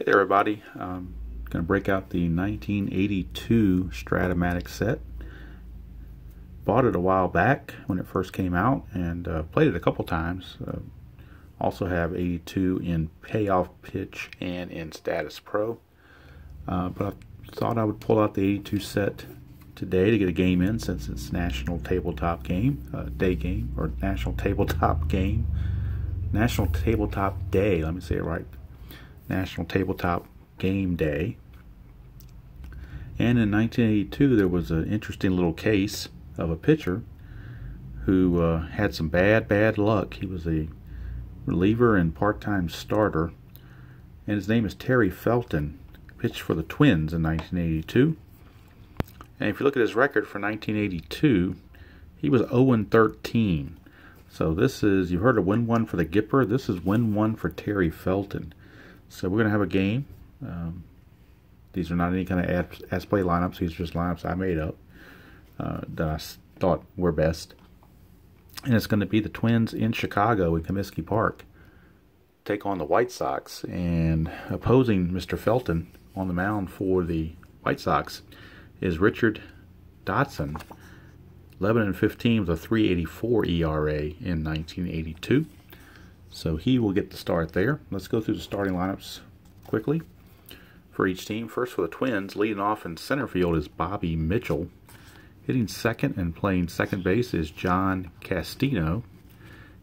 Hey there everybody, I'm going to break out the 1982 Strat-O-Matic set. Bought it a while back when it first came out and played it a couple times. Also have 82 in Payoff Pitch and in Status Pro. But I thought I would pull out the 82 set today to get a game in, since it's National Tabletop Day game, or National Tabletop Day, let me say it right. National Tabletop Game Day. And in 1982 there was an interesting little case of a pitcher who had some bad luck. He was a reliever and part-time starter, and his name is Terry Felton. Pitched for the Twins in 1982. And if you look at his record for 1982, he was 0-13. So this is, you heard of win one for the Gipper, this is win one for Terry Felton. So we're going to have a game. These are not any kind of as-play lineups. These are just lineups I made up that I thought were best. And it's going to be the Twins in Chicago in Comiskey Park take on the White Sox. And opposing Mr. Felton on the mound for the White Sox is Richard Dotson. 11-15 with a 3.84 ERA in 1982. So he will get the start there. Let's go through the starting lineups quickly for each team. First for the Twins, leading off in center field is Bobby Mitchell. Hitting second and playing second base is John Castino.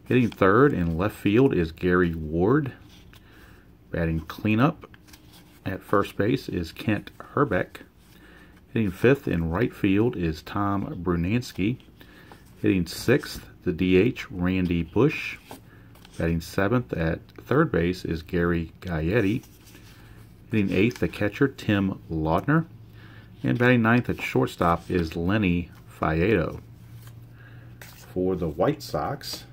Hitting third and left field is Gary Ward. Batting cleanup at first base is Kent Herbeck. Hitting fifth in right field is Tom Brunansky. Hitting sixth, the DH, Randy Bush. Batting seventh at third base is Gary Gaetti. Hitting eighth, the catcher, Tim Laudner. And batting ninth at shortstop is Lenny Faedo. For the White Sox,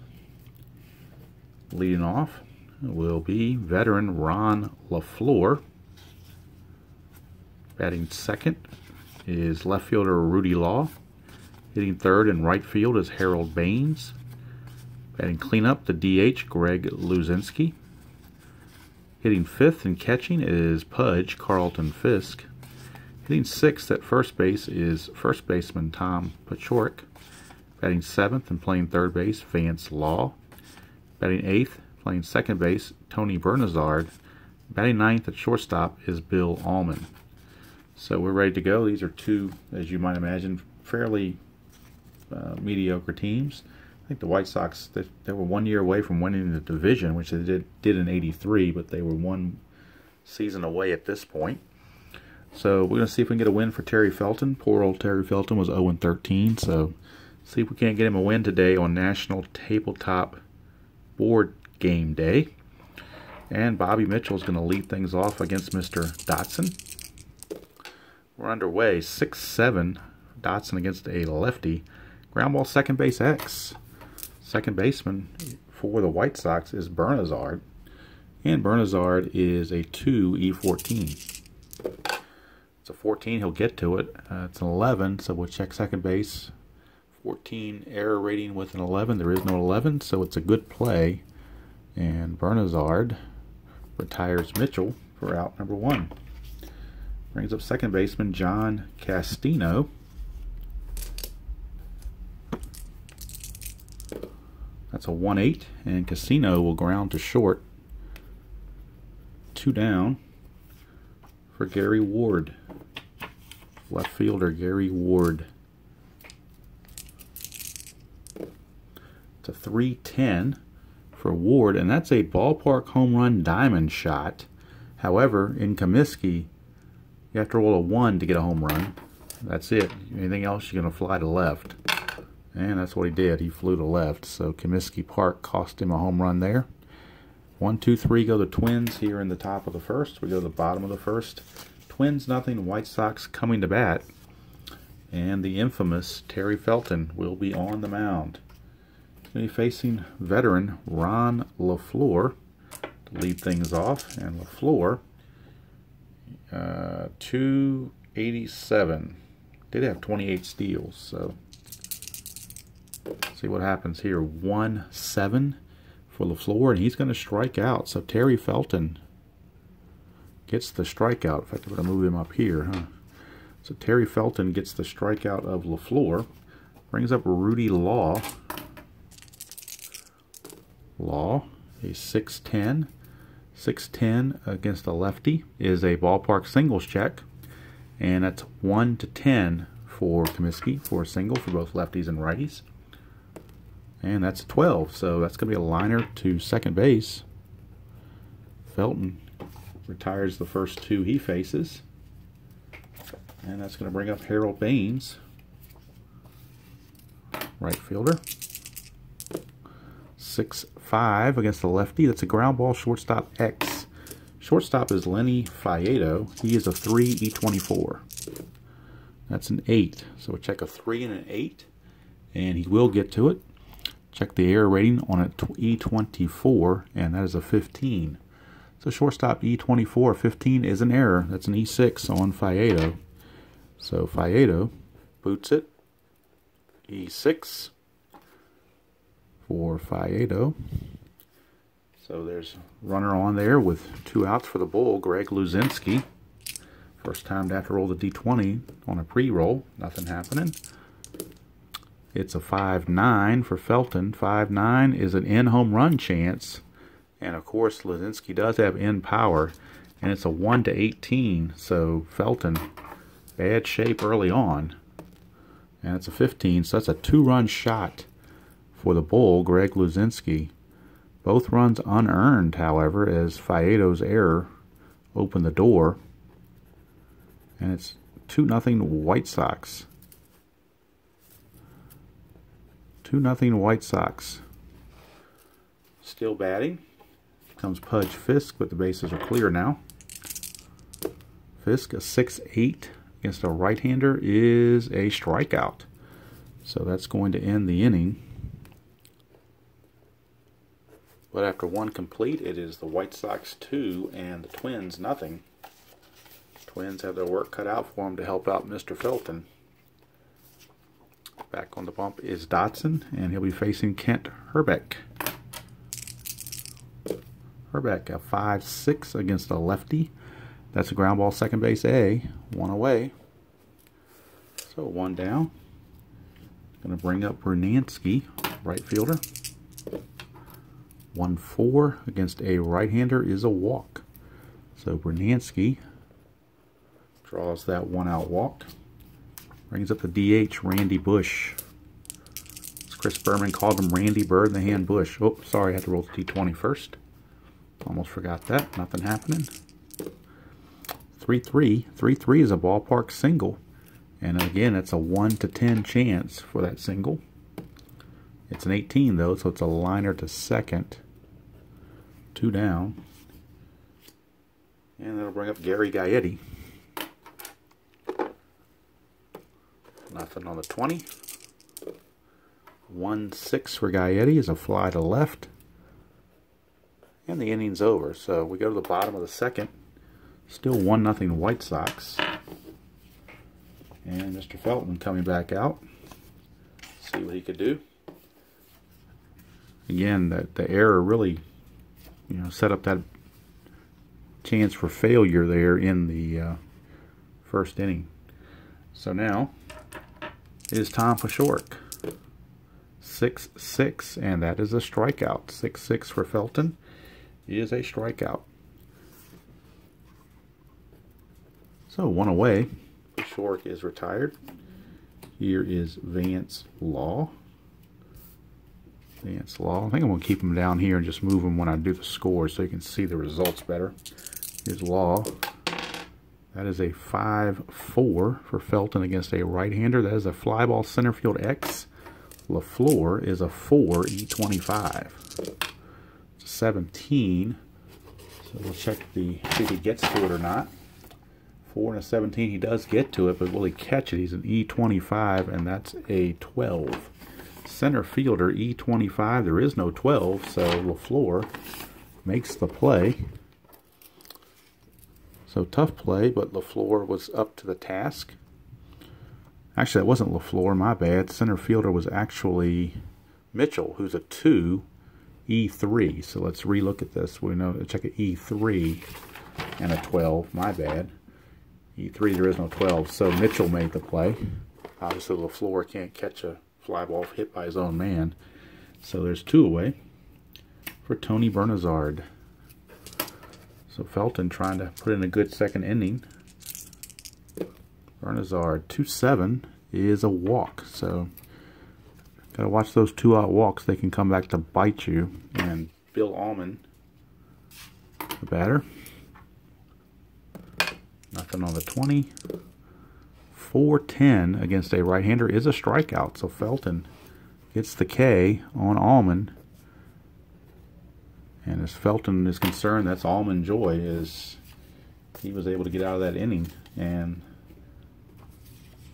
leading off will be veteran Ron LaFleur. Batting second is left fielder Rudy Law. Hitting third and right field is Harold Baines. Batting cleanup, the DH, Greg Luzinski. Hitting fifth and catching is Pudge Carlton Fisk. Hitting sixth at first base is first baseman Tom Paciorek. Batting seventh and playing third base, Vance Law. Batting eighth, playing second base, Tony Bernazard. Batting ninth at shortstop is Bill Allman. So we're ready to go. These are two, as you might imagine, fairly mediocre teams. I think the White Sox, they were 1 year away from winning the division, which they did in '83, but they were one season away at this point. So we're going to see if we can get a win for Terry Felton. Poor old Terry Felton was 0-13, so see if we can't get him a win today on National Tabletop Board Game Day. And Bobby Mitchell is going to lead things off against Mr. Dotson. We're underway, 6-7, Dotson against a lefty. Ground ball, second base X. Second baseman for the White Sox is Bernazard, and Bernazard is a 2E14. It's a 14, he'll get to it. It's an 11, so we'll check second base. 14 error rating with an 11. There is no 11, so it's a good play. And Bernazard retires Mitchell for out number one. Brings up second baseman John Castino. That's a 1-8, and Casino will ground to short. 2 down for Gary Ward. Left fielder Gary Ward. It's a 3-10 for Ward, and that's a ballpark home run diamond shot. However, in Comiskey, you have to roll a 1 to get a home run. That's it. Anything else, you're going to fly to left. And that's what he did. He flew to left. So Comiskey Park cost him a home run there. 1, 2, 3 go the Twins here in the top of the first. We go to the bottom of the first. Twins nothing. White Sox coming to bat. And the infamous Terry Felton will be on the mound. He's going to be facing veteran Ron LaFleur to lead things off. And LaFleur, 287. Did have 28 steals, so see what happens here. 1-7 for LaFleur, and he's going to strike out. So Terry Felton gets the strikeout. In fact, I'm going to move him up here, huh? So Terry Felton gets the strikeout of LaFleur. Brings up Rudy Law. Law, a 6'10". 6'10" against a lefty is a ballpark singles check. And that's 1-10 for Comiskey for a single for both lefties and righties. And that's 12, so that's going to be a liner to second base. Felton retires the first two he faces. And that's going to bring up Harold Baines, right fielder. 6'5" against the lefty. That's a ground ball, shortstop X. Shortstop is Lenny Faedo. He is a 3 E24. That's an 8. So we'll check a 3 and an 8. And he will get to it. Check the error rating on a E24, and that is a 15. So shortstop E24, 15 is an error. That's an E6 on Faedo. So Faedo boots it. E6 for Faedo. So there's runner on there with 2 outs for the Bull, Greg Luzinski. First time to have to roll the D20 on a pre-roll. Nothing happening. It's a 5-9 for Felton. 5-9 is an in-home run chance. And of course, Luzinski does have in power. And it's a 1-18. So Felton, bad shape early on. And it's a 15. So that's a 2-run shot for the Bull, Greg Luzinski. Both runs unearned, however, as Faedo's error opened the door. And it's 2-0 White Sox. 2-0 White Sox. Still batting. Comes Pudge Fisk, but the bases are clear now. Fisk, a 6-8 against a right-hander, is a strikeout. So that's going to end the inning. But after one complete, it is the White Sox 2 and the Twins nothing. Twins have their work cut out for them to help out Mr. Felton. Back on the bump is Dotson, and he'll be facing Kent Hrbek. Hrbek, a 5-6 against a lefty. That's a ground ball, second base A. 1 away. So 1 down. Going to bring up Brunansky, right fielder. 1-4 against a right-hander is a walk. So Brunansky draws that 1-out walk. Brings up the DH, Randy Bush. As Chris Berman called him Randy Bird in the Hand Bush. Oh, sorry, I had to roll the T20 first. Almost forgot that. Nothing happening. 3-3. 3-3 is a ballpark single. And again, it's a 1-10 chance for that single. It's an 18 though, so it's a liner to second. 2 down. And that'll bring up Gary Gaetti. Nothing on the 20. 1-6 for Gaetti is a fly to left. And the inning's over. So we go to the bottom of the second. Still 1-0 White Sox. And Mr. Felton coming back out. See what he could do. Again, the error really, set up that chance for failure there in the first inning. So now it is Tom Pashork. 6-6, and that is a strikeout. 6-6 for Felton is a strikeout. So 1 away. Pashork is retired. Here is Vance Law. Vance Law. I think I'm going to keep him down here and just move him when I do the score so you can see the results better. Here's Law. That is a 5-4 for Felton against a right-hander. That is a fly ball center field X. LaFleur is a 4 E25. It's a 17. So we'll check see if he gets to it or not. 4 and a 17. He does get to it, but will he catch it? He's an E25, and that's a 12. Center fielder E25. There is no 12, so LaFleur makes the play. So tough play, but LaFleur was up to the task. Actually, that wasn't LaFleur, my bad. Center fielder was actually Mitchell, who's a 2 E3. So let's relook at this. We know to check an E3. and a 12. My bad. E3, there is no 12. So Mitchell made the play. Obviously, LaFleur can't catch a fly ball hit by his own man. So there's 2 away for Tony Bernazard. So Felton trying to put in a good second inning. Bernazard, 2-7 is a walk. So got to watch those 2-out walks. They can come back to bite you. And Bill Allman, the batter. Nothing on the 20. 4-10 against a right-hander is a strikeout. So Felton gets the K on Allman. And as Felton is concerned, that's Allman joy, is he was able to get out of that inning and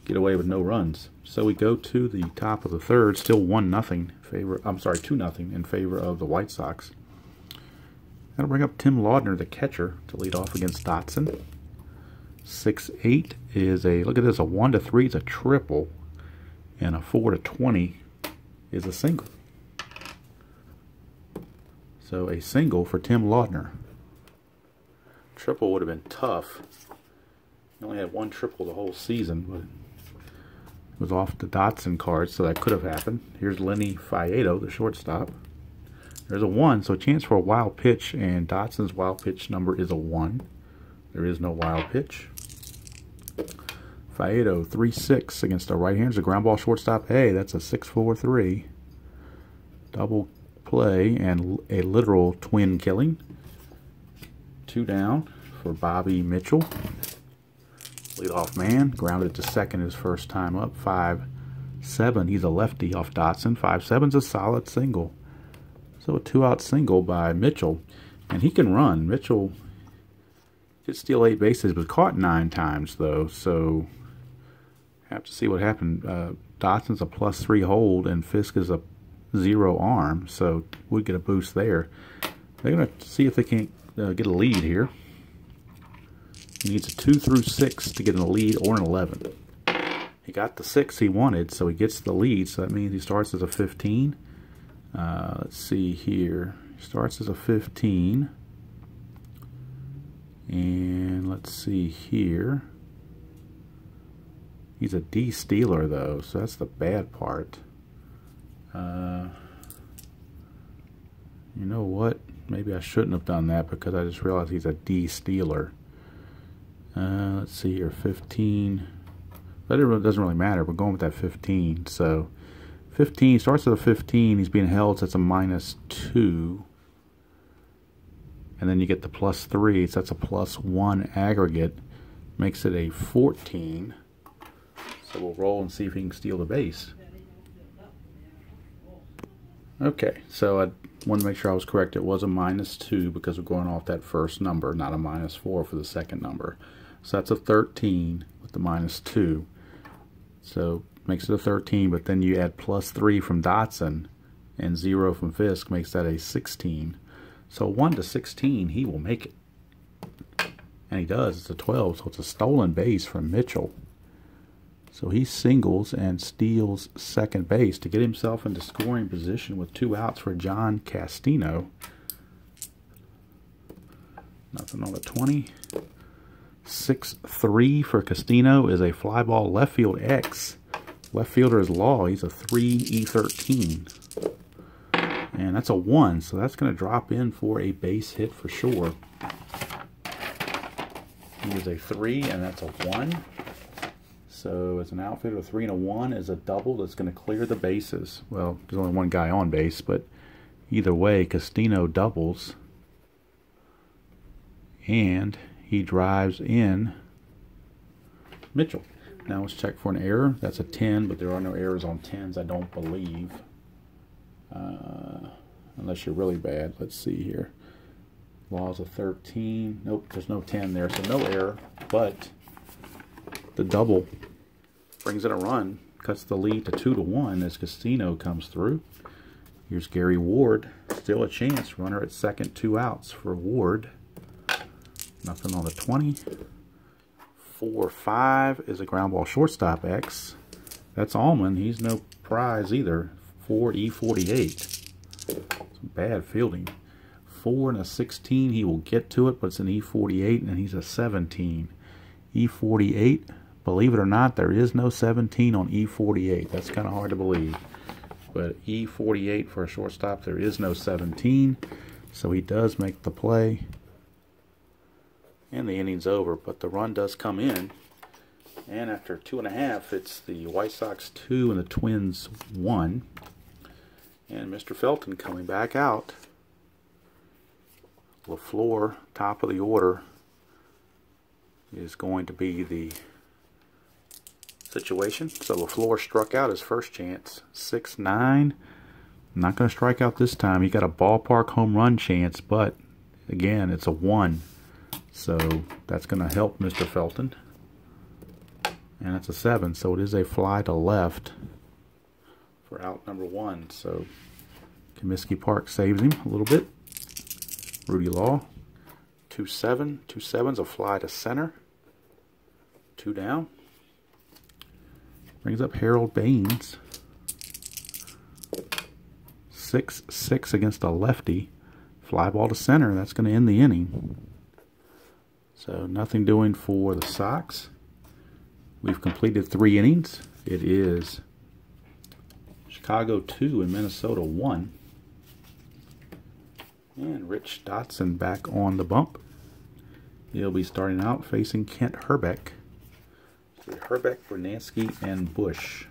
get away with no runs. So we go to the top of the third, still 1-0 favor. I'm sorry, 2-0 in favor of the White Sox. That'll bring up Tim Laudner, the catcher, to lead off against Dotson. 6-8 is a, look at this, a 1-3 is a triple, and a 4-20 is a single. So a single for Tim Laudner. Triple would have been tough. He only had 1 triple the whole season, but it was off the Dotson card, so that could have happened. Here's Lenny Fiedo, the shortstop. There's a 1, so a chance for a wild pitch, and Dotson's wild pitch number is a 1. There is no wild pitch. Fiedo, 3-6 against the right-hander. A ground ball shortstop. Hey, that's a 6-4-3. Double play and a literal twin killing. 2 down for Bobby Mitchell. Leadoff man. Grounded to second his first time up. 5-7. He's a lefty off Dotson. 5-7's a solid single. So a 2-out single by Mitchell. And he can run. Mitchell did steal 8 bases, but caught 9 times, though. So have to see what happened. Dotson's a +3 hold, and Fisk is a 0 arm. So we get a boost there. They're going to see if they can't get a lead here. He needs a 2 through 6 to get a lead or an 11. He got the 6 he wanted, so he gets the lead. So that means he starts as a 15. Let's see here. He starts as a 15. And let's see here. He's a D stealer, though, so that's the bad part. You know what? Maybe I shouldn't have done that because I just realized he's a D stealer. Let's see here, 15. But it doesn't really matter. We're going with that 15. So 15 starts at a 15. He's being held, so that's a -2. And then you get the +3, so that's a +1 aggregate. Makes it a 14. So we'll roll and see if he can steal the base. Okay, so I want to make sure I was correct. It was a -2 because we're going off that first number, not a -4 for the second number. So that's a 13 with the -2. So makes it a 13, but then you add +3 from Dotson and 0 from Fisk, makes that a 16. So 1 to 16, he will make it. And he does. It's a 12, so it's a stolen base from Mitchell. So he singles and steals second base to get himself into scoring position with 2 outs for John Castino. Nothing on the 20. 6-3 for Castino is a fly ball left field X. Left fielder is law. He's a 3E13. And that's a 1, so that's going to drop in for a base hit for sure. He is a 3, and that's a 1. So as an outfielder, a 3 and a 1 is a double that's going to clear the bases. Well, there's only 1 guy on base, but either way, Castino doubles. And he drives in Mitchell. Now let's check for an error. That's a 10, but there are no errors on 10s, I don't believe. Unless you're really bad. Let's see here. Law's a 13. Nope, there's no 10 there, so no error. But the double brings in a run, cuts the lead to 2-1 as Castino comes through. Here's Gary Ward. Still a chance. Runner at second, 2 outs for Ward. Nothing on the 20. 4-5 is a ground ball shortstop X. That's Allman. He's no prize either. 4E48. Some bad fielding. E4 and a 16. He will get to it, but it's an E48 and he's a 17. E48, believe it or not, there is no 17 on E48. That's kind of hard to believe. But E48 for a shortstop, there is no 17. So he does make the play. And the inning's over, but the run does come in. And after 2.5, it's the White Sox 2 and the Twins 1. And Mr. Felton coming back out. LaFleur, top of the order, is going to be the situation. So LaFleur struck out his first chance. 6-9. Not going to strike out this time. He got a ballpark home run chance, but again, it's a 1. So that's going to help Mr. Felton. And it's a 7, so it is a fly to left for out number 1. So Comiskey Park saves him a little bit. Rudy Law, 2-7. 2-7's a fly to center. 2 down. Brings up Harold Baines. 6-6 against a lefty. Fly ball to center. That's going to end the inning. So nothing doing for the Sox. We've completed 3 innings. It is Chicago 2 and Minnesota 1. And Rich Dotson back on the bump. He'll be starting out facing Kent Herbeck. So Herbeck, Bernansky, and Bush.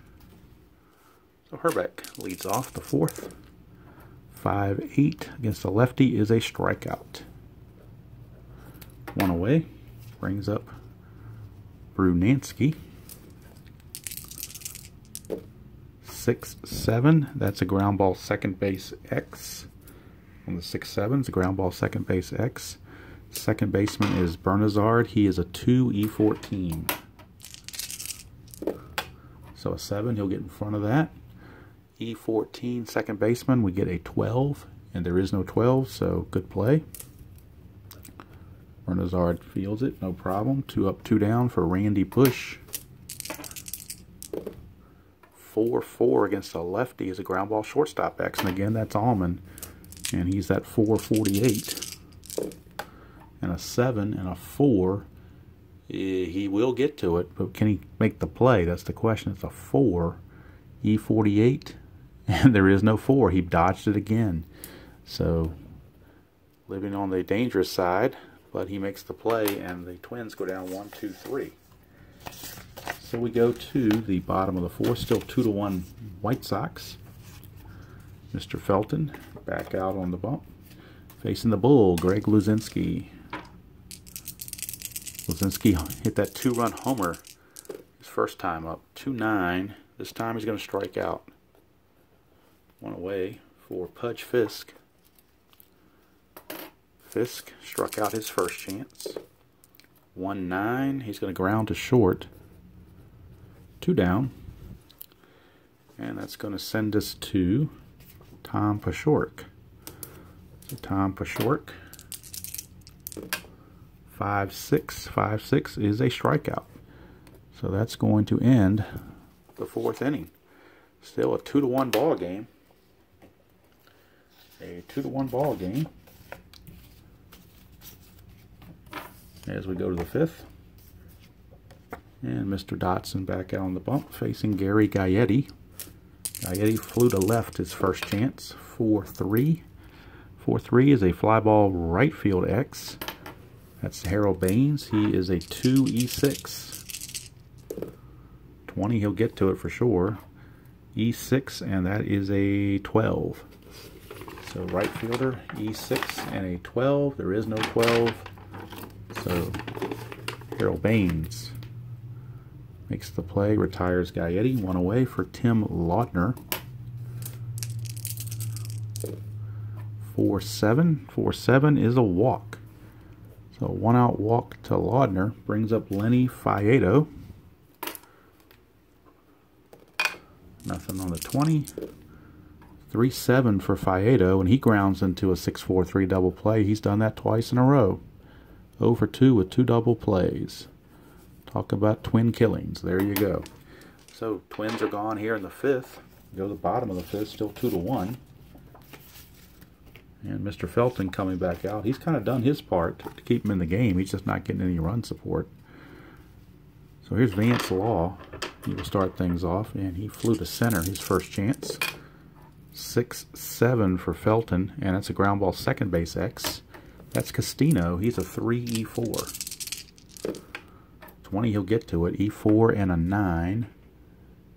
So Herbeck leads off the 4th. 5-8 against a lefty is a strikeout. 1 away. Brings up Brunansky. 6-7. That's a ground ball second base X. On the 6-7, it's a ground ball second base X. Second baseman is Bernazard. He is a 2 E14. So a 7, he'll get in front of that. E14 second baseman, we get a 12, and there is no 12, so good play. Bernazard fields it, no problem. 2 up, 2 down for Randy Bush. 4-4 against a lefty is a ground ball shortstop X, and again that's Allman, and he's at 448. And a 7 and a 4, he will get to it, but can he make the play? That's the question. It's a 4, E48, and there is no 4. He dodged it again. So living on the dangerous side, but he makes the play, and the Twins go down 1-2-3. So we go to the bottom of the 4th, still 2-1 White Sox. Mr. Felton back out on the bump. Facing the bull, Greg Luzinski. Luzinski hit that 2-run homer his first time up. 2-9. This time he's going to strike out. 1 away for Pudge Fisk. Fisk struck out his first chance. 1-9. He's going to ground to short. 2 down. And that's going to send us to Tom Pashork. So Tom Pashork, 5-6. 5-6 is a strikeout. So that's going to end the 4th inning. Still a 2-1 ball game. A 2-1 ball game. As we go to the 5th. And Mr. Dotson back out on the bump facing Gary Gaetti. Gaetti flew to left his first chance. 4-3. 4-3 is a fly ball right field X. That's Harold Baines. He is a 2 E6. 20, he'll get to it for sure. E6, and that is a 12. So right fielder, E6 and a 12. There is no 12. So Harold Baines makes the play, retires Gaetti. 1 away for Tim Lautner. 4-7. 4-7 is a walk. So 1 out walk to Lautner brings up Lenny Faedo. Nothing on the 20. 3-7 for Faedo, and he grounds into a 6-4-3 double play. He's done that twice in a row. 0 for 2 with 2 double plays. Talk about twin killings. There you go. So Twins are gone here in the 5th. Go to the bottom of the 5th, still 2-1. And Mr. Felton coming back out. He's kind of done his part to keep him in the game. He's just not getting any run support. So here's Vance Law. He will start things off, and he flew to center his first chance. 6-7 for Felton, and that's a ground ball second base X. That's Castino. He's a 3 E4. 20, he'll get to it. E4 and a 9.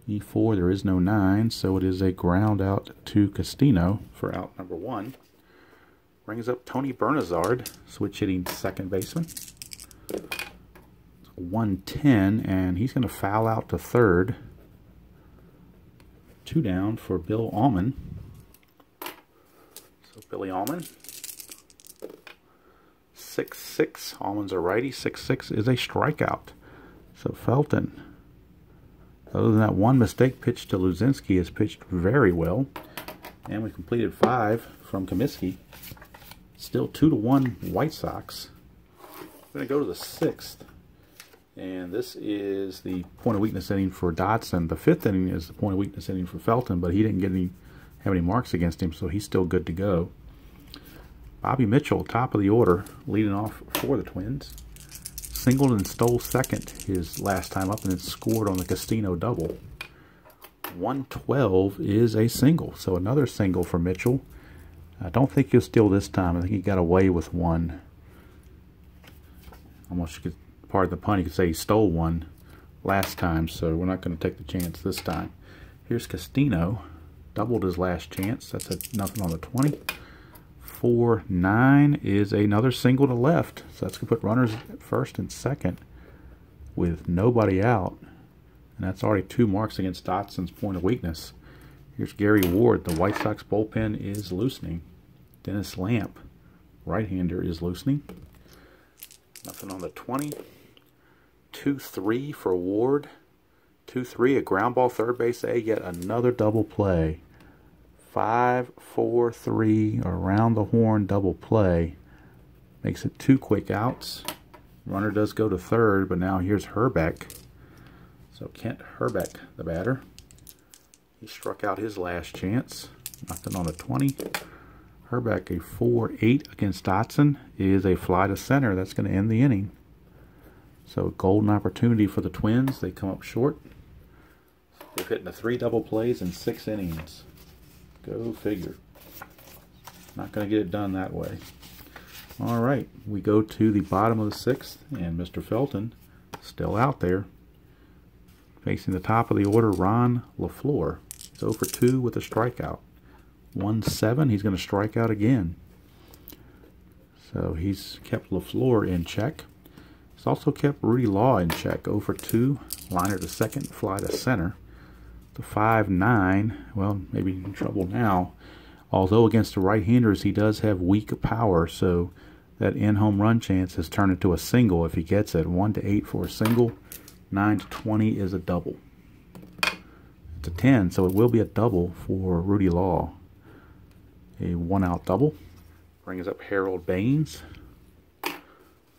E4, there is no 9, so it is a ground out to Castino for out number 1. Brings up Tony Bernazard, switch hitting second baseman. 110, and he's going to foul out to third. 2 down for Bill Allman. So Billy Allman. 6-6. Allman's a righty. 6-6 is a strikeout. So Felton, other than that one mistake pitch to Luzinski, has pitched very well. And we completed 5 from Comiskey. Still 2-1 White Sox. We're going to go to the 6th. And this is the point of weakness inning for Dotson. The 5th inning is the point of weakness inning for Felton, but he didn't have any marks against him, so he's still good to go. Bobby Mitchell, top of the order, leading off for the Twins. Singled and stole second his last time up, and then scored on the Castino double. 112 is a single, so another single for Mitchell. I don't think he'll steal this time. I think he got away with one. Almost, you could, pardon the pun, you could say he stole one last time, so we're not going to take the chance this time. Here's Castino, doubled his last chance. That's a nothing on the 20. 4-9 is another single to left, so that's going to put runners at first and second with nobody out, and that's already 2 marks against Dotson's point of weakness. Here's Gary Ward. The White Sox bullpen is loosening. Dennis Lamp, right-hander, is loosening. Nothing on the 20. 2-3 for Ward. 2-3, a ground ball third base A, yet another double play. 5-4-3, around the horn double play. Makes it 2 quick outs. Runner does go to third, but now here's Herbeck. So Kent Herbeck, the batter. He struck out his last chance. Nothing on the 20. Herbeck, a 4-8 against Dotson, is a fly to center. That's going to end the inning. So golden opportunity for the Twins. They come up short. They've hit the 3 double plays in 6 innings. Go figure. Not going to get it done that way. All right, we go to the bottom of the 6th, and Mr. Felton still out there. Facing the top of the order, Ron LaFleur. He's 0 for 2 with a strikeout. 1-7, he's going to strike out again. So he's kept LaFleur in check. He's also kept Rudy Law in check. 0 for 2, liner to second, fly to center. The 5-9, well, maybe in trouble now. Although against the right-handers, he does have weak power, so that in-home run chance has turned into a single if he gets it. 1-8 for a single. 9-20 is a double. It's a 10, so it will be a double for Rudy Law. A 1-out double. Brings up Harold Baines.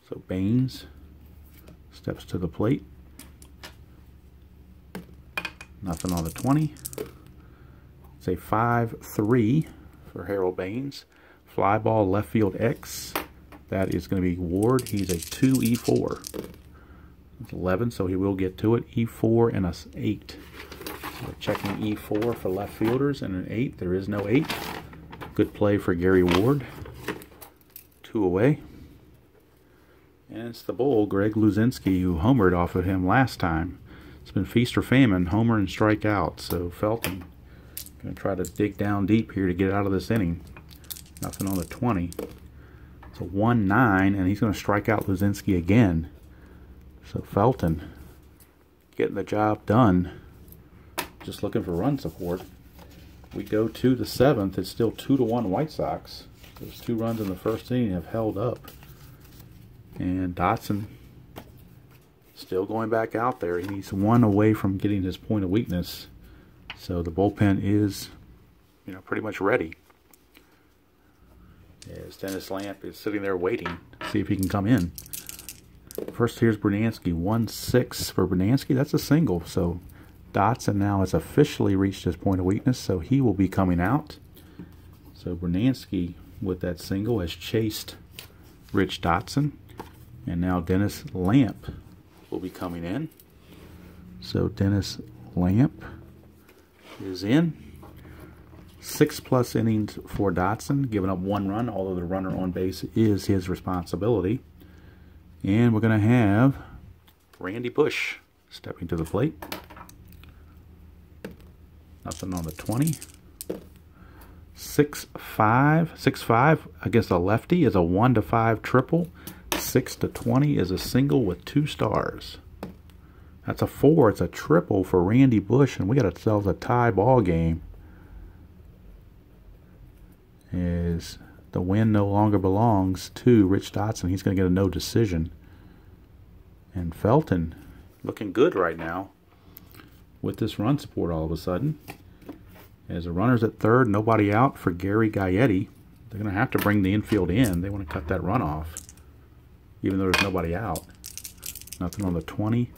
So Baines steps to the plate. Nothing on the 20. It's a 5-3 for Harold Baines. Fly ball left field X. That is going to be Ward. He's a 2-E4. 11, so he will get to it. E4 and a 8. So we're checking E4 for left fielders and an 8. There is no 8. Good play for Gary Ward. 2 away. And it's the bull, Greg Luzinski, who homered off of him last time. It's been feast or famine, homer and strike out. So Felton going to try to dig down deep here to get out of this inning. Nothing on the 20. It's a 1-9, and he's going to strike out Luzinski again. So Felton getting the job done. Just looking for run support. We go to the 7th. It's still 2-1 White Sox. Those 2 runs in the first inning have held up. And Dotson still going back out there. He's 1 away from getting his point of weakness. So the bullpen is, pretty much ready. As Dennis Lamp is sitting there waiting to see if he can come in. First, here's Bernansky. 1-6 for Bernansky. That's a single. So Dotson now has officially reached his point of weakness, so he will be coming out. So Bernansky with that single has chased Rich Dotson. And now Dennis Lamp will be coming in. So Dennis Lamp is in. 6+ innings for Dotson, giving up 1 run, although the runner on base is his responsibility. And we're going to have Randy Bush stepping to the plate. Nothing on the 20. 6-5 against a lefty is a 1-5 triple. 6-20 is a single with 2 stars. That's a 4. It's a triple for Randy Bush, and we got ourselves a tie ball game. Is the win no longer belongs to Rich Dotson. He's going to get a no decision. And Felton looking good right now with this run support all of a sudden. As the runner's at third, nobody out for Gary Gaetti. They're going to have to bring the infield in. They want to cut that run off, even though there's nobody out. Nothing on the 20.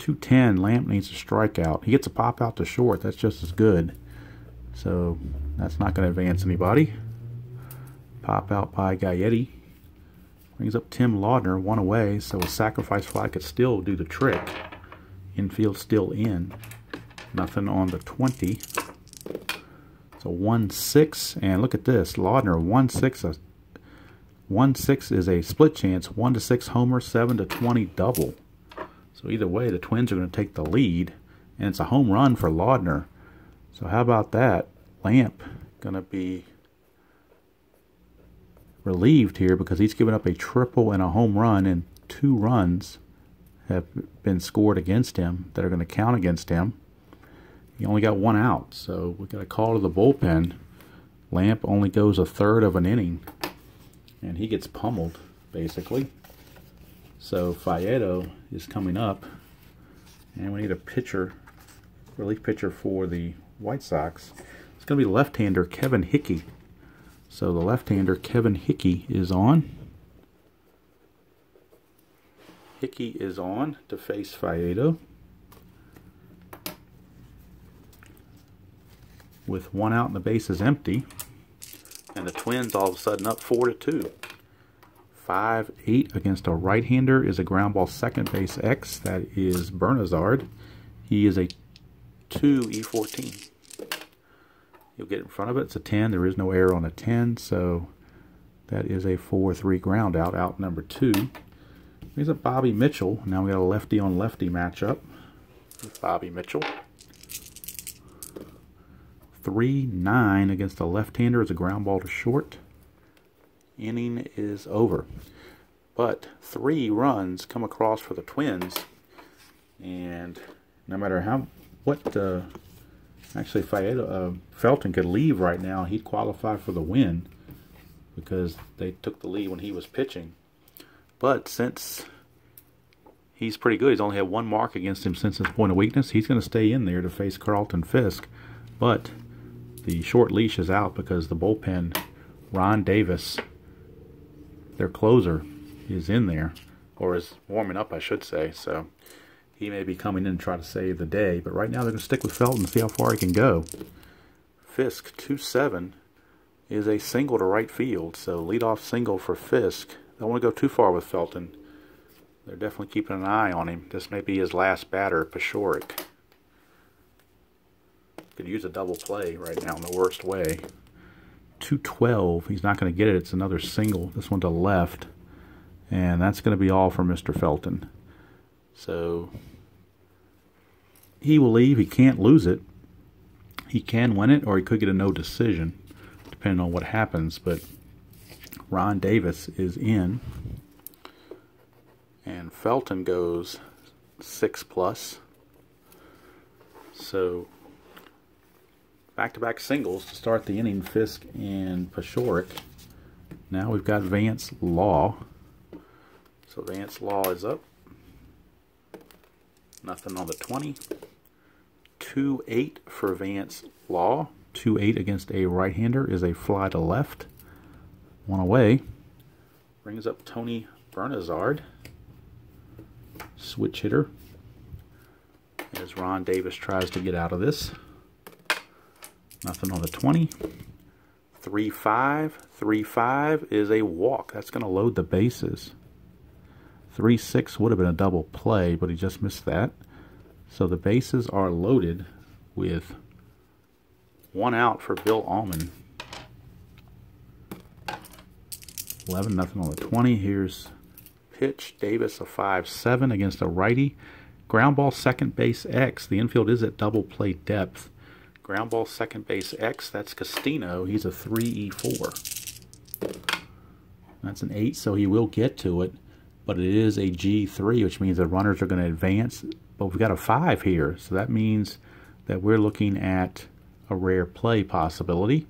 2-10, Lamp needs a strikeout. He gets a pop out to short. That's just as good. So that's not going to advance anybody. Pop out by Gaetti. Brings up Tim Laudner, 1 away, so a sacrifice fly could still do the trick. Infield still in. Nothing on the 20. So 1-6, and look at this. Laudner, 1-6. 1-6 is a split chance. 1-6 homer, 7-20 double. So either way, the Twins are going to take the lead, and it's a home run for Laudner. So how about that? Lamp going to be relieved here because he's given up a triple and a home run, and 2 runs have been scored against him that are going to count against him. He only got 1 out, so we got a call to the bullpen. Lamp only goes a third of an inning, and he gets pummeled, basically. So Faedo is coming up, and we need a pitcher, relief pitcher for the White Sox. It's going to be left-hander Kevin Hickey. So the left-hander Kevin Hickey is on. Hickey is on to face Faedo. With 1 out and the base is empty. And the Twins all of a sudden up 4-2. 5-8 against a right-hander is a ground ball second base X. That is Bernazard. He is a 2 E14. You'll get in front of it. It's a 10. There is no error on a 10, so that is a 4-3 ground out. Out number 2. Here's a Bobby Mitchell. Now we got a lefty on lefty matchup with Bobby Mitchell. 3-9 against a left-hander is a ground ball to short. Inning is over. But 3 runs come across for the Twins, and no matter actually Felton could leave right now, he'd qualify for the win because they took the lead when he was pitching. But since he's pretty good, he's only had 1 mark against him since his point of weakness, he's going to stay in there to face Carlton Fisk. But the short leash is out because the bullpen, Ron Davis, their closer, is in there, or is warming up, I should say. So he may be coming in to try to save the day. But right now they're going to stick with Felton and see how far he can go. Fisk, 2-7, is a single to right field. So leadoff single for Fisk. Don't want to go too far with Felton. They're definitely keeping an eye on him. This may be his last batter, Paciorek. Could use a double play right now in the worst way. 2-12. He's not going to get it. It's another single. This one to left. And that's going to be all for Mr. Felton. So he will leave. He can't lose it. He can win it, or he could get a no decision, depending on what happens. But Ron Davis is in. And Felton goes 6+. So back-to-back singles to start the inning, Fisk and Paciorek. Now we've got Vance Law. So Vance Law is up. Nothing on the 20. 2-8 for Vance Law. 2-8 against a right-hander is a fly to left. 1 away. Brings up Tony Bernazard. Switch hitter. As Ron Davis tries to get out of this. Nothing on the 20. 3-5. 3-5 is a walk. That's going to load the bases. 3-6 would have been a double play, but he just missed that. So the bases are loaded with 1 out for Bill Allman. 11-0 on the 20. Here's pitch. Davis a 5-7 against a righty. Ground ball second base X. The infield is at double play depth. Ground ball second base X. That's Castino. He's a 3-4. That's an 8, so he will get to it. But it is a G3, which means the runners are going to advance. But we've got a 5 here, so that means that we're looking at a rare play possibility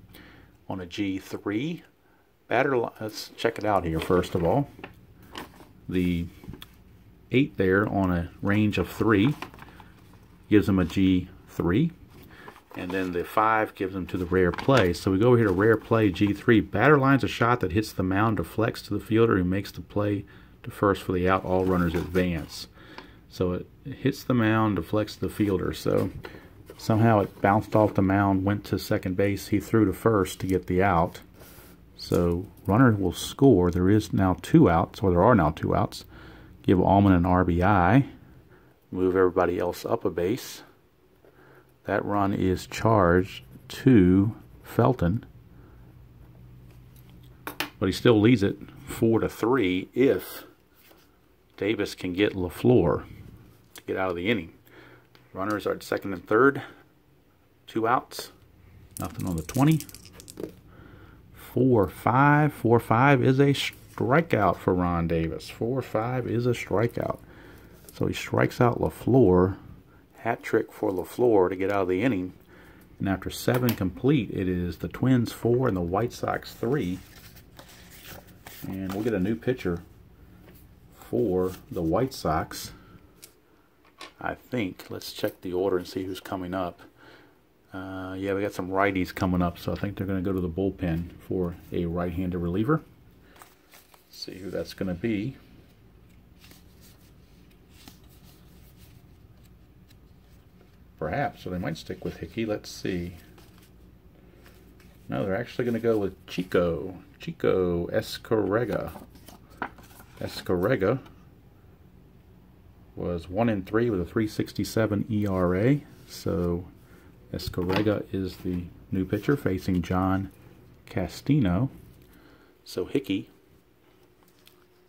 on a G3. Let's check it out here first of all. The 8 there on a range of 3 gives him a G3. And then the 5 gives him to the rare play. So we go over here to rare play G3. Batter lines a shot that hits the mound, deflects to the fielder, who makes the play to first for the out. All runners advance. So it hits the mound, deflects the fielder. So somehow it bounced off the mound, went to second base. He threw to first to get the out. So runner will score. There is now 2 outs, or there are now 2 outs. Give Allman an RBI. Move everybody else up a base. That run is charged to Felton. But he still leads it 4-3 if Davis can get LaFleur to get out of the inning. Runners are at second and third. 2 outs. Nothing on the 20. 4-5. 4-5 is a strikeout for Ron Davis. 4-5 is a strikeout. So he strikes out LaFleur. Hat trick for LaFleur to get out of the inning. And after 7 complete, it is the Twins 4 and the White Sox 3. And we'll get a new pitcher for the White Sox, I think. Let's check the order and see who's coming up. Yeah, we got some righties coming up, so I think they're going to go to the bullpen for a right-handed reliever. See who that's going to be. Perhaps, so they might stick with Hickey. Let's see. No, they're actually going to go with Chico Escarrega. Escarrega was 1-3 with a 3.67 ERA. So Escarrega is the new pitcher facing John Castino. So Hickey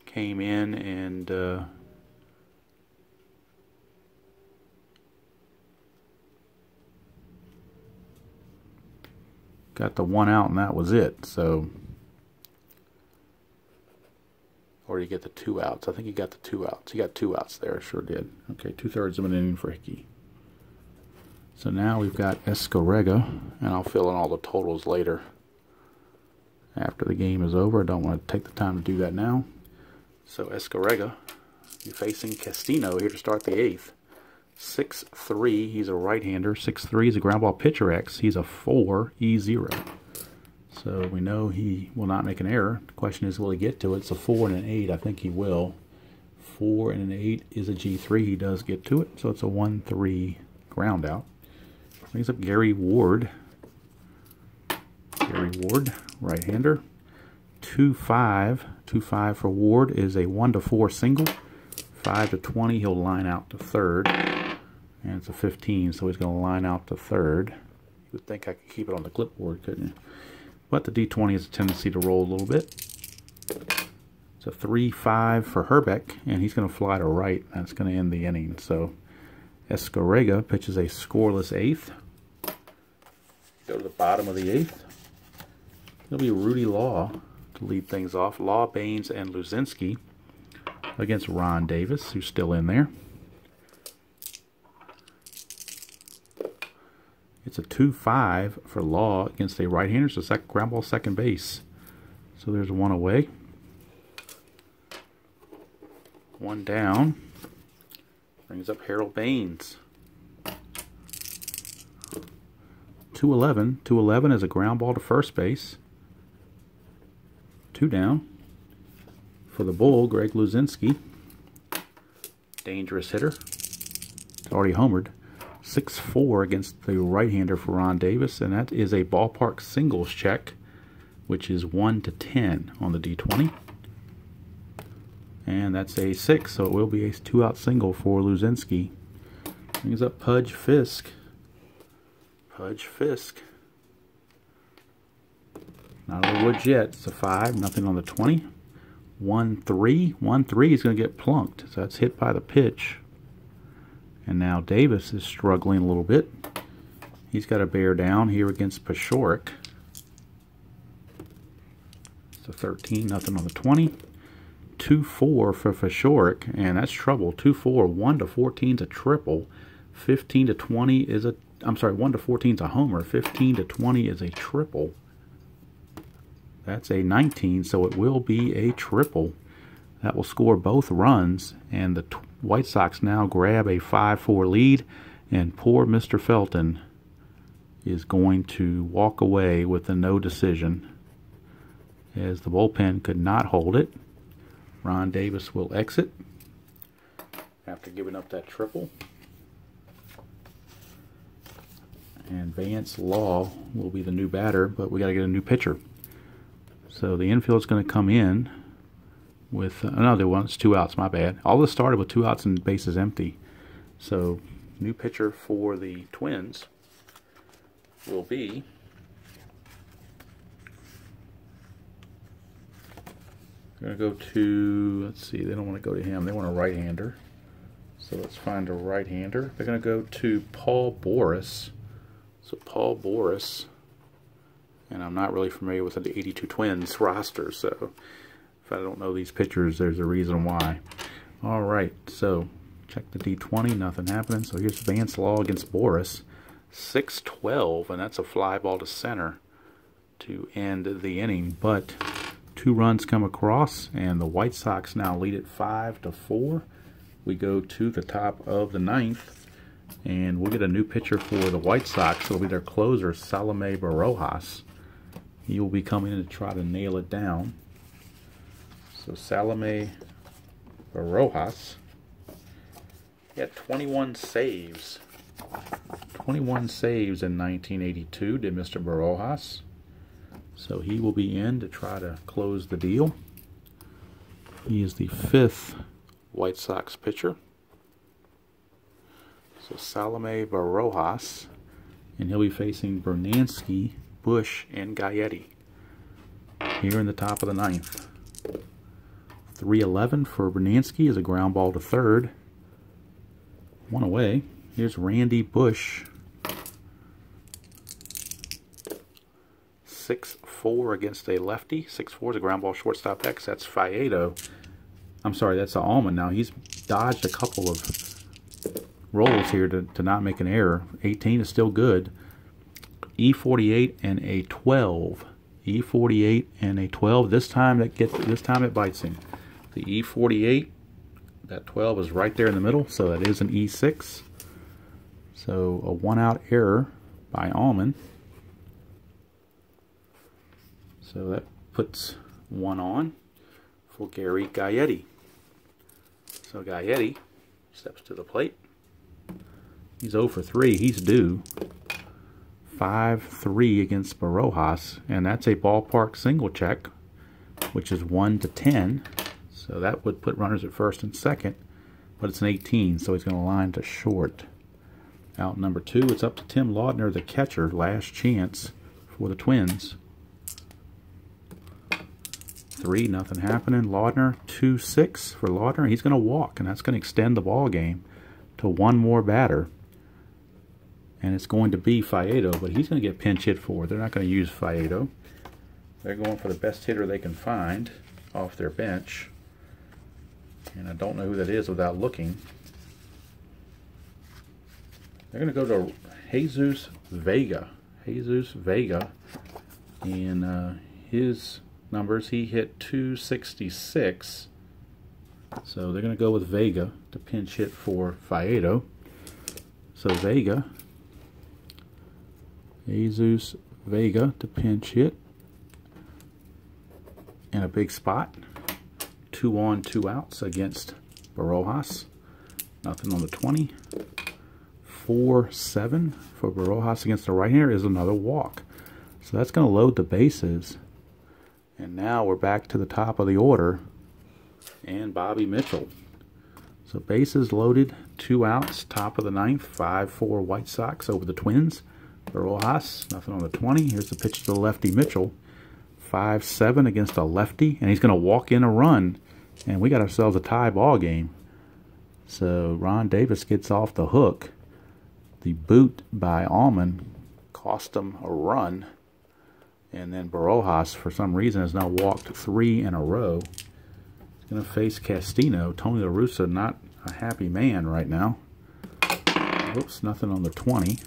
came in and got the 1 out, and that was it. So, or did he get the 2 outs? I think he got the 2 outs. He got 2 outs there. Sure did. Okay, 2/3 of an inning for Hickey. So now we've got Escarrega, and I'll fill in all the totals later after the game is over. I don't want to take the time to do that now. So Escarrega, you're facing Castino here to start the 8th. 6'3", he's a right-hander. 6'3", he's a ground ball pitcher X. He's a 4-E0. So we know he will not make an error. The question is, will he get to it? It's a 4 and an 8. I think he will. 4 and an 8 is a G3. He does get to it. So it's a 1-3 ground out. Brings up Gary Ward. Gary Ward, right-hander. 2-5. 2-5 for Ward is a 1-4 single. 5-20, he'll line out to third. And it's a 15, so he's going to line out to third. You would think I could keep it on the clipboard, couldn't you? But the D20 has a tendency to roll a little bit. It's a 3-5 for Herbeck, and he's going to fly to right. That's going to end the inning. So Escarrega pitches a scoreless 8th. Go to the bottom of the 8th. It'll be Rudy Law to lead things off. Law, Baines, and Luzinski against Ron Davis, who's still in there. It's a 2-5 for Law against a right-hander, so second ground ball, second base. So there's 1 away. 1 down. Brings up Harold Baines. 2-11. 2-11 is a ground ball to first base. 2 down. For the Bull, Greg Luzinski. Dangerous hitter. It's already homered. 6-4 against the right-hander for Ron Davis, and that is a ballpark singles check. which is 1 to 10 on the D20. And that's a 6, so it will be a 2-out single for Luzinski. Brings up Pudge Fisk. Pudge Fisk. Not on the woods yet. It's a 5, nothing on the 20. 1-3. 1-3 is going to get plunked, so that's hit by the pitch. And now Davis is struggling a little bit. He's got to bear down here against Pashoric. It's a 13, nothing on the 20. 2-4 for Pashoric, and that's trouble. 2-4, 1 to 14 is a triple. 15 to 20 is a, I'm sorry, 1 to 14 is a homer. 15 to 20 is a triple. That's a 19, so it will be a triple. That will score both runs, and the White Sox now grab a 5-4 lead, and poor Mr. Felton is going to walk away with a no decision, as the bullpen could not hold it. Ron Davis will exit after giving up that triple. And Vance Law will be the new batter, but we got to get a new pitcher. So the infield's going to come in with another one. It's 2 outs, my bad. All this started with 2 outs and bases empty. So new pitcher for the Twins will be going to go to, let's see, they don't want to go to him. They want a right-hander. So let's find a right-hander. They're going to go to Paul Boris. So Paul Boris, and I'm not really familiar with the 82 Twins roster, so if I don't know these pitchers, there's a reason why. All right, so check the D20, nothing happening. So here's Vance Law against Boris. 6-12, and that's a fly ball to center to end the inning, but 2 runs come across, and the White Sox now lead it 5-4. We go to the top of the 9th, and we'll get a new pitcher for the White Sox. It'll be their closer, Salome Barojas. He will be coming in to try to nail it down. So Salome Barojas, he had 21 saves. 21 saves in 1982 did Mr. Barojas. So he will be in to try to close the deal. He is the 5th White Sox pitcher. So Salome Barojas, and he'll be facing Bernansky, Bush, and Gaetti here in the top of the 9th. 3-11 for Bernansky is a ground ball to third. 1 away. Here's Randy Bush. 6-4 against a lefty. 6-4 is a ground ball shortstop X. That's Faedo. I'm sorry, that's Allman. Now he's dodged a couple of rolls here to not make an error. 18 is still good. E48 and a 12. E48 and a 12. This time it bites him. The E48, that 12 is right there in the middle, so that is an E6. So a 1-out error by Allman. So that puts 1 on for Gary Gaetti. So Gaetti steps to the plate. He's 0 for 3. He's due. 5-3 against Barojas, and that's a ballpark single check, which is 1 to 10. So that would put runners at first and second, but it's an 18, so he's going to line to short. Out number 2, it's up to Tim Laudner, the catcher. Last chance for the Twins. 3, nothing happening. Laudner, 2-6 for Laudner. He's going to walk, and that's going to extend the ball game to 1 more batter. And it's going to be Faedo, but he's going to get pinch hit for. They're not going to use Faedo. They're going for the best hitter they can find off their bench. And I don't know who that is without looking. They're going to go to Jesus Vega. Jesus Vega. And his numbers, he hit 266. So they're going to go with Vega to pinch hit for Faedo. So Vega, Jesus Vega to pinch hit in a big spot. 2 on, 2 outs against Barojas. Nothing on the 20. 4-7 for Barojas against the right-hander is another walk. So that's going to load the bases. And now we're back to the top of the order and Bobby Mitchell. So bases loaded, 2 outs, top of the 9th, 5-4 White Sox over the Twins. Rojas, nothing on the 20. Here's the pitch to the lefty Mitchell. 5-7 against a lefty, and he's going to walk in a run. And we got ourselves a tie ball game. So Ron Davis gets off the hook. The boot by Allman cost him a run. And then Rojas, for some reason, has now walked 3 in a row. He's going to face Castino. Tony La Russa, not a happy man right now. Oops, nothing on the 20.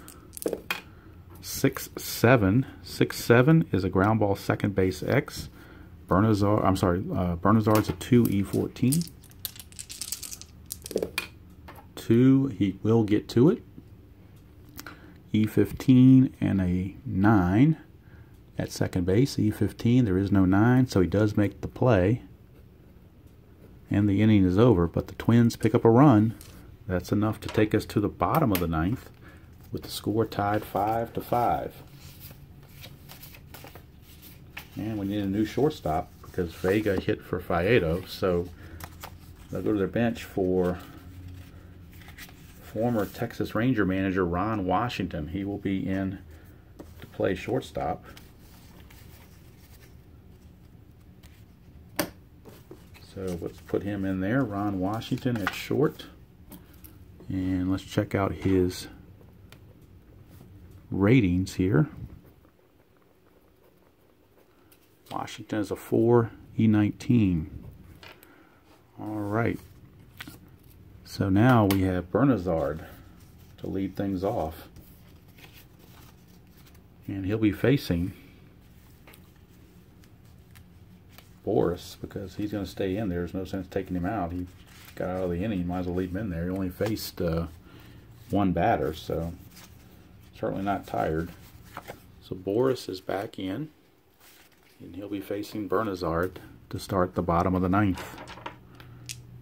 6-7. 6-7 is a ground ball second base X. Bernazard's a 2E14. 2, he will get to it. E15 and a 9 at second base. E15, there is no 9, so he does make the play. And the inning is over, but the Twins pick up a run. That's enough to take us to the bottom of the 9th, with the score tied 5-5. And we need a new shortstop because Vega hit for Faedo, so they'll go to their bench for former Texas Ranger manager Ron Washington. He will be in to play shortstop. So let's put him in there, Ron Washington at short. And let's check out his ratings here. Washington is a 4E19. All right. So now we have Bernazard to lead things off. And he'll be facing Boris because he's going to stay in there. There's no sense taking him out. He got out of the inning. Might as well leave him in there. He only faced 1 batter, so certainly not tired. So Boris is back in, and he'll be facing Bernazard to start the bottom of the 9th.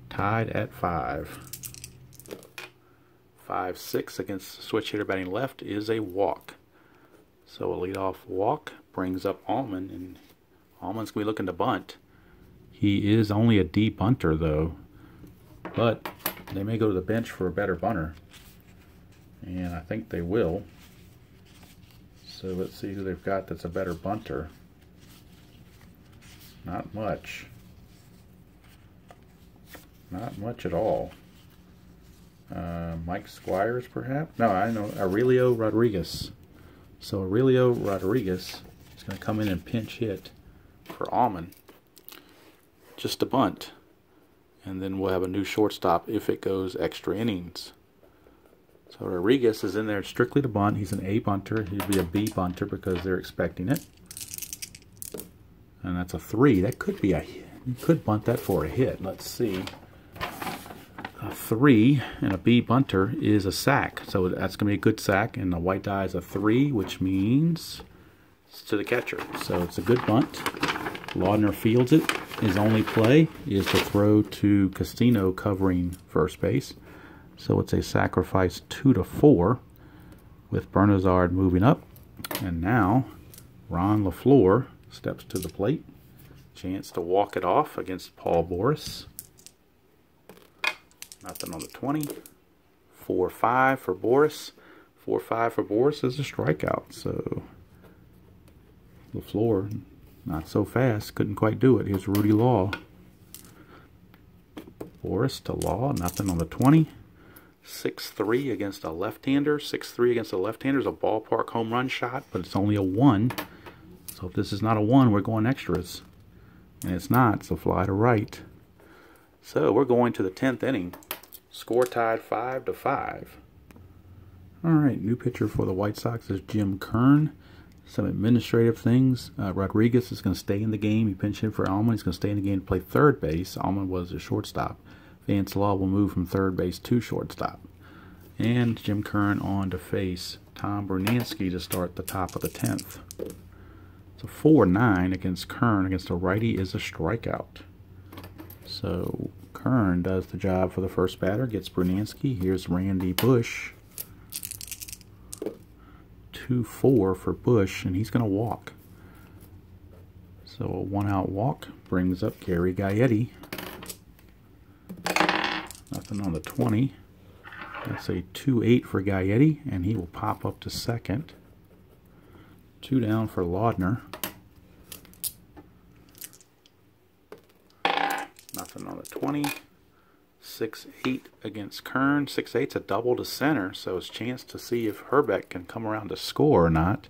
Tied at 5. 5-6 against switch hitter batting left is a walk. So a leadoff walk brings up Allman, and Allman's going to be looking to bunt. He is only a D bunter, though, but they may go to the bench for a better bunter, and I think they will. So let's see who they've got that's a better bunter. Not much. Not much at all. Mike Squires, perhaps? No, I know. Aurelio Rodriguez. So Aurelio Rodriguez is going to come in and pinch hit for Allman. Just a bunt. And then we'll have a new shortstop if it goes extra innings. So Rodriguez is in there strictly to bunt. He's an A bunter. He'd be a B bunter because they're expecting it. And that's a 3. That could be a hit. You could bunt that for a hit. Let's see. A 3 and a B bunter is a sack. So that's going to be a good sack. And the white die is a 3, which means it's to the catcher. So it's a good bunt. Laudner fields it. His only play is to throw to Castino covering first base. So it's a sacrifice 2-4 with Bernazard moving up. And now Ron LaFleur steps to the plate. Chance to walk it off against Paul Boris. Nothing on the 20. 4-5 for Boris. 4-5 for Boris is a strikeout. So LaFleur, not so fast, couldn't quite do it. Here's Rudy Law. Boris to Law, nothing on the 20. 6-3 against a left-hander. 6-3 against a left-hander is a ballpark home run shot, but it's only a 1. So if this is not a 1, we're going extras. And it's not, so fly to right. So we're going to the 10th inning. Score tied 5-5. All right, new pitcher for the White Sox is Jim Kern. Some administrative things. Rodriguez is going to stay in the game. He pinch hit for Allman. He's going to stay in the game to play third base. Allman was a shortstop. Vance Law will move from third base to shortstop. And Jim Kern on to face Tom Brunansky to start the top of the 10th. So 4-9 against Kern against a righty is a strikeout. So Kern does the job for the first batter, gets Brunansky. Here's Randy Bush. 2-4 for Bush, and he's going to walk. So a 1-out walk brings up Gary Gaetti. Nothing on the 20. That's a 2-8 for Gaetti, and he will pop up to second. 2 down for Laudner. Nothing on the 20. 6-8 against Kern. 6-8's a double to center, so it's a chance to see if Herbeck can come around to score or not.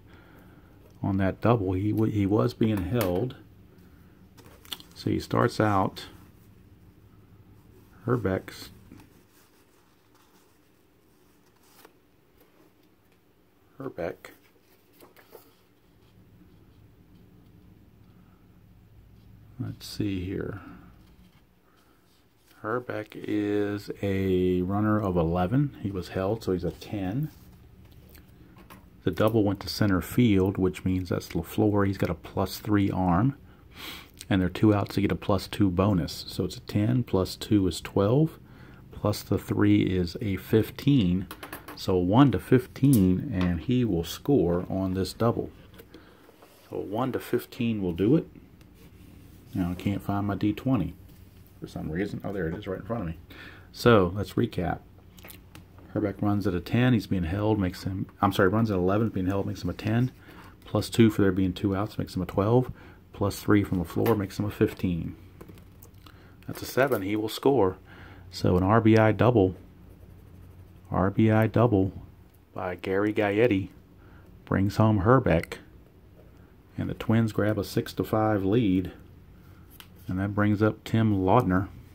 On that double, he was being held. So he starts out. Herbeck. Let's see here. Herbeck is a runner of 11. He was held, so he's a 10. The double went to center field, which means that's LaFleur. He's got a +3 arm. And there are 2 outs to get a +2 bonus. So it's a 10, +2 is 12, plus the 3 is a 15. So 1 to 15, and he will score on this double. So 1 to 15 will do it. Now I can't find my D20 for some reason. Oh, there it is right in front of me. So let's recap. Herbeck runs at a 10. He's being held, makes him, runs at 11, being held, makes him a 10. +2 for there being 2 outs, makes him a 12. +3 from the floor makes him a 15. That's a 7. He will score. So an RBI double by Gary Gaetti brings home Herbeck. And the Twins grab a 6-5 lead. And that brings up Tim Laudner.